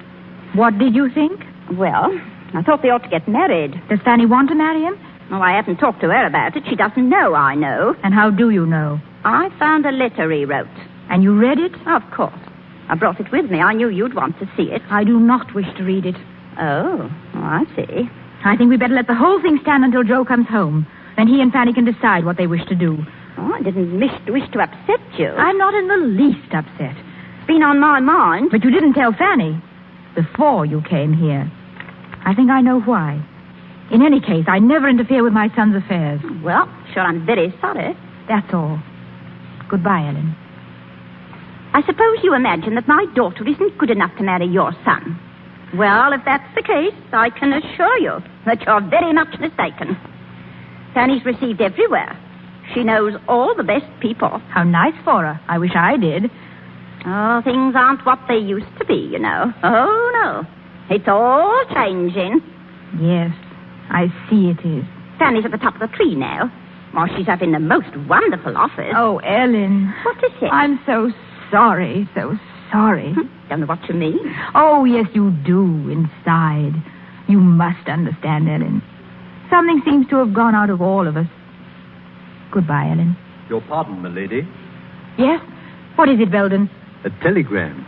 What did you think? Well, I thought they ought to get married. Does Fanny want to marry him? Oh, I haven't talked to her about it. She doesn't know I know. And how do you know? I found a letter he wrote. And you read it? Of course. I brought it with me. I knew you'd want to see it. I do not wish to read it. Oh, I see. I think we'd better let the whole thing stand until Joe comes home. Then he and Fanny can decide what they wish to do. Oh, I didn't wish to upset you. I'm not in the least upset. It's been on my mind. But you didn't tell Fanny before you came here. I think I know why. In any case, I never interfere with my son's affairs. Well, sure, I'm very sorry. That's all. Goodbye, Ellen. I suppose you imagine that my daughter isn't good enough to marry your son. Well, if that's the case, I can assure you that you're very much mistaken. Fanny's received everywhere. She knows all the best people. How nice for her. I wish I did. Oh, things aren't what they used to be, you know. Oh, no. It's all changing. Yes, I see it is. Fanny's at the top of the tree now. Oh, she's having the most wonderful office. Oh, Ellen. What is it? I'm so sorry, so sorry. Don't know what you mean. Oh, yes, you do, inside. You must understand, Ellen. Something seems to have gone out of all of us. Goodbye, Ellen. Your pardon, milady. Yes? What is it, Belden? A telegram.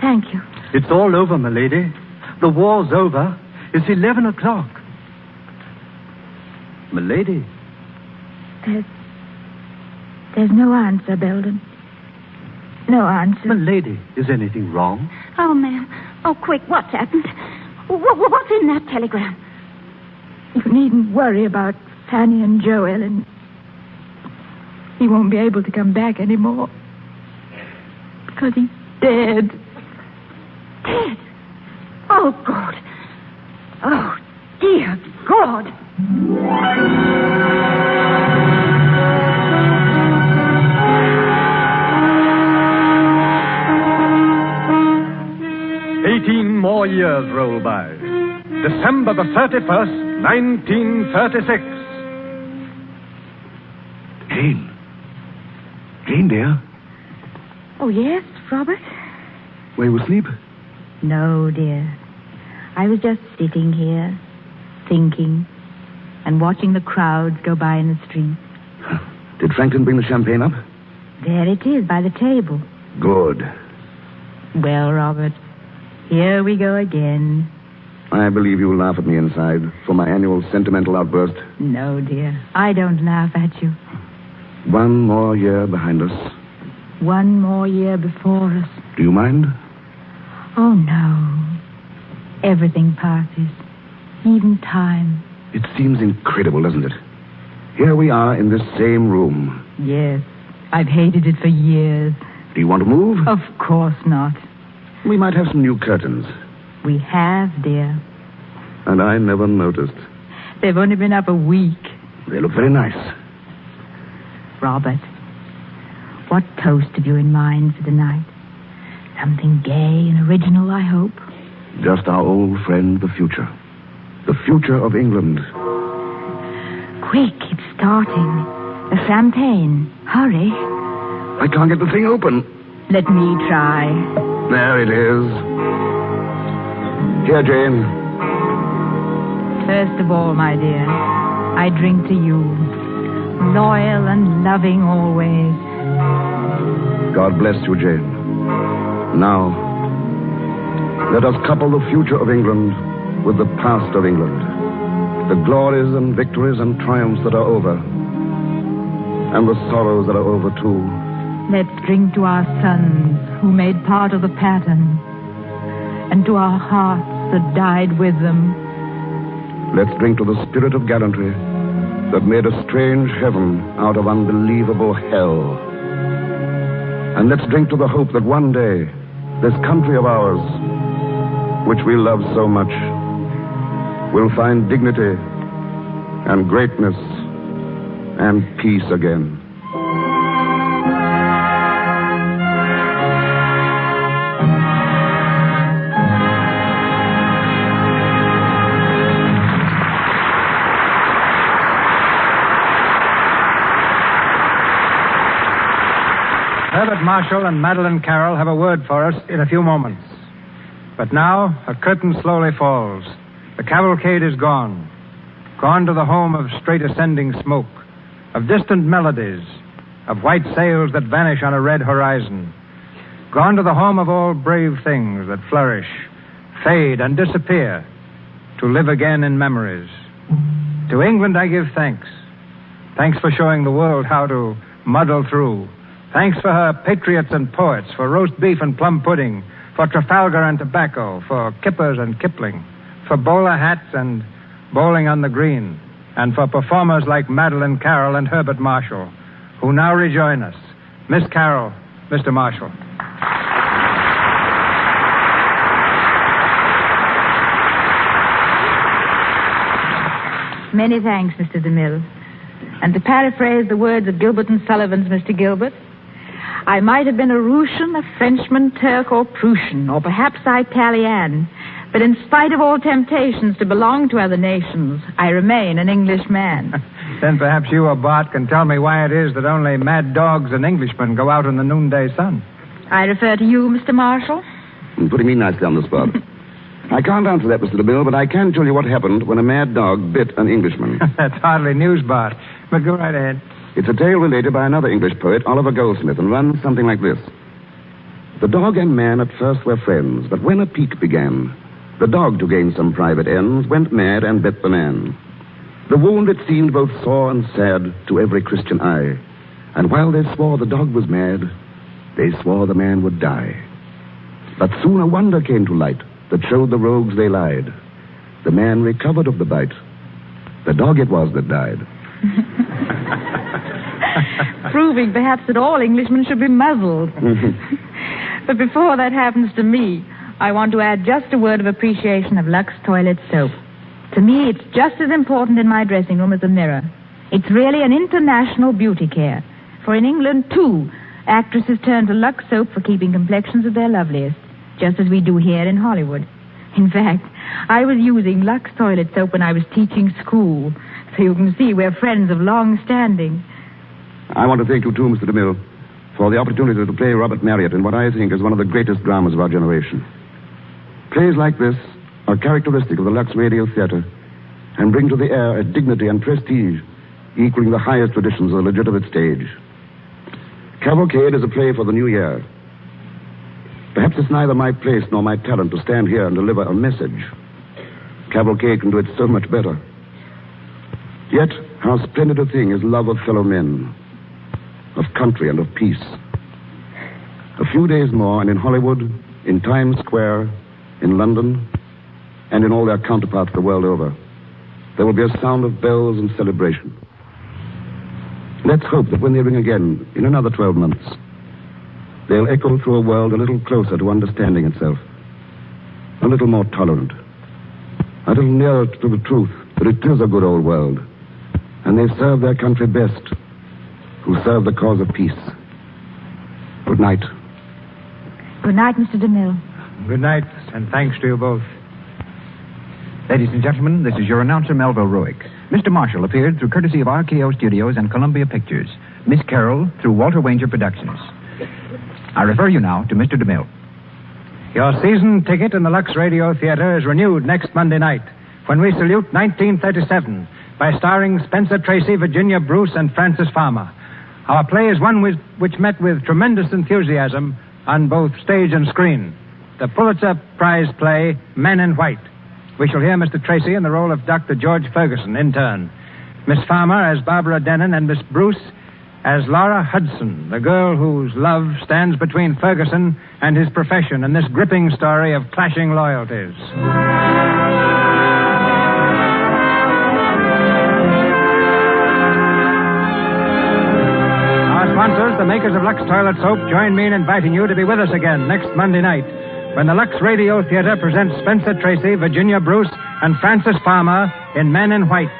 Thank you. It's all over, milady. The war's over. It's 11 o'clock. Milady. There's no answer, Belden. No answer. Milady, is anything wrong? Oh, ma'am. Oh, quick, what's happened? What's in that telegram? You needn't worry about Fanny and Joe, Ellen. He won't be able to come back anymore. Because he's dead. Dead? Oh, God. Oh, dear God. More years roll by. December the 31st, 1936. Jane, dear. Oh, yes, Robert? Were you asleep? No, dear. I was just sitting here, thinking, and watching the crowds go by in the street. Did Franklin bring the champagne up? There it is, by the table. Good. Well, Robert, here we go again. I believe you laugh at me inside for my annual sentimental outburst. No, dear. I don't laugh at you. One more year behind us. One more year before us. Do you mind? Oh, no. Everything passes. Even time. It seems incredible, doesn't it? Here we are in this same room. Yes. I've hated it for years. Do you want to move? Of course not. We might have some new curtains. We have, dear. And I never noticed. They've only been up a week. They look very nice. Robert, what toast have you in mind for the night? Something gay and original, I hope. Just our old friend, the future. The future of England. Quick, it's starting. The champagne. Hurry. I can't get the thing open. Let me try. There it is. Here, Jane. First of all, my dear, I drink to you. Loyal and loving always. God bless you, Jane. Now, let us couple the future of England with the past of England. The glories and victories and triumphs that are over. And the sorrows that are over, too. Let's drink to our sons who made part of the pattern. And to our hearts that died with them. Let's drink to the spirit of gallantry that made a strange heaven out of unbelievable hell. And let's drink to the hope that one day, this country of ours, which we love so much, will find dignity and greatness and peace again. Herbert Marshall and Madeline Carroll have a word for us in a few moments. But now, a curtain slowly falls. The cavalcade is gone. Gone to the home of straight ascending smoke, of distant melodies, of white sails that vanish on a red horizon. Gone to the home of all brave things that flourish, fade, and disappear, to live again in memories. To England I give thanks. Thanks for showing the world how to muddle through. Thanks for her patriots and poets, for roast beef and plum pudding, for Trafalgar and tobacco, for kippers and Kipling, for bowler hats and bowling on the green, and for performers like Madeline Carroll and Herbert Marshall, who now rejoin us. Miss Carroll, Mr. Marshall. Many thanks, Mr. DeMille. And to paraphrase the words of Gilbert and Sullivan's Mr. Gilbert, I might have been a Russian, a Frenchman, Turk, or Prussian, or perhaps Italian. But in spite of all temptations to belong to other nations, I remain an Englishman. Then perhaps you or Bart can tell me why it is that only mad dogs and Englishmen go out in the noonday sun. I refer to you, Mr. Marshall. You're putting me nicely on the spot. I can't answer that, Mr. DeMille, but I can tell you what happened when a mad dog bit an Englishman. That's hardly news, Bart. But go right ahead. It's a tale related by another English poet, Oliver Goldsmith, and runs something like this. The dog and man at first were friends, but when a pique began, The dog, to gain some private ends, went mad and bit the man. The wound, it seemed, both sore and sad to every Christian eye. And while they swore the dog was mad, they swore the man would die. But soon a wonder came to light that showed the rogues they lied. The man recovered of the bite. The dog it was that died. Proving perhaps that all Englishmen should be muzzled. But before that happens to me, I want to add just a word of appreciation of Lux Toilet Soap. To me, it's just as important in my dressing room as a mirror. It's really an international beauty care. For in England, too, actresses turn to Lux Soap for keeping complexions at their loveliest, just as we do here in Hollywood. In fact, I was using Lux Toilet Soap when I was teaching school, so you can see we're friends of long standing. I want to thank you, too, Mr. DeMille, for the opportunity to play Robert Marriott in what I think is one of the greatest dramas of our generation. Plays like this are characteristic of the Lux Radio Theater and bring to the air a dignity and prestige equaling the highest traditions of the legitimate stage. Cavalcade is a play for the new year. Perhaps it's neither my place nor my talent to stand here and deliver a message. Cavalcade can do it so much better. Yet, how splendid a thing is love of fellow men, of country and of peace. A few days more, and in Hollywood, in Times Square, in London, and in all their counterparts the world over, there will be a sound of bells and celebration. Let's hope that when they ring again in another 12 months, they'll echo through a world a little closer to understanding itself, a little more tolerant, a little nearer to the truth that it is a good old world, and they serve their country best who serve the cause of peace. Good night. Good night, Mr. DeMille. Good night, and thanks to you both. Ladies and gentlemen, this is your announcer, Melville Ruick. Mr. Marshall appeared through courtesy of RKO Studios and Columbia Pictures. Miss Carroll through Walter Wanger Productions. I refer you now to Mr. DeMille. Your season ticket in the Lux Radio Theater is renewed next Monday night when we salute 1937 by starring Spencer Tracy, Virginia Bruce, and Francis Farmer. Our play is one which met with tremendous enthusiasm on both stage and screen. The Pulitzer Prize play, Men in White. We shall hear Mr. Tracy in the role of Dr. George Ferguson, intern. Miss Farmer as Barbara Denon, and Miss Bruce as Laura Hudson, the girl whose love stands between Ferguson and his profession in this gripping story of clashing loyalties. Our sponsors, the makers of Lux Toilet Soap, join me in inviting you to be with us again next Monday night when the Lux Radio Theater presents Spencer Tracy, Virginia Bruce, and Francis Farmer in Men in White.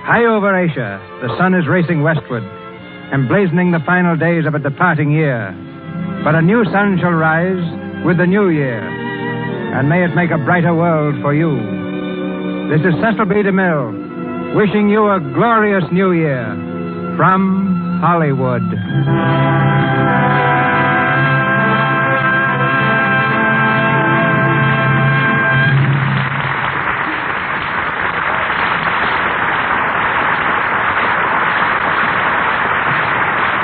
High over Asia, the sun is racing westward, emblazoning the final days of a departing year. But a new sun shall rise with the new year, and may it make a brighter world for you. This is Cecil B. DeMille, wishing you a glorious new year from Hollywood.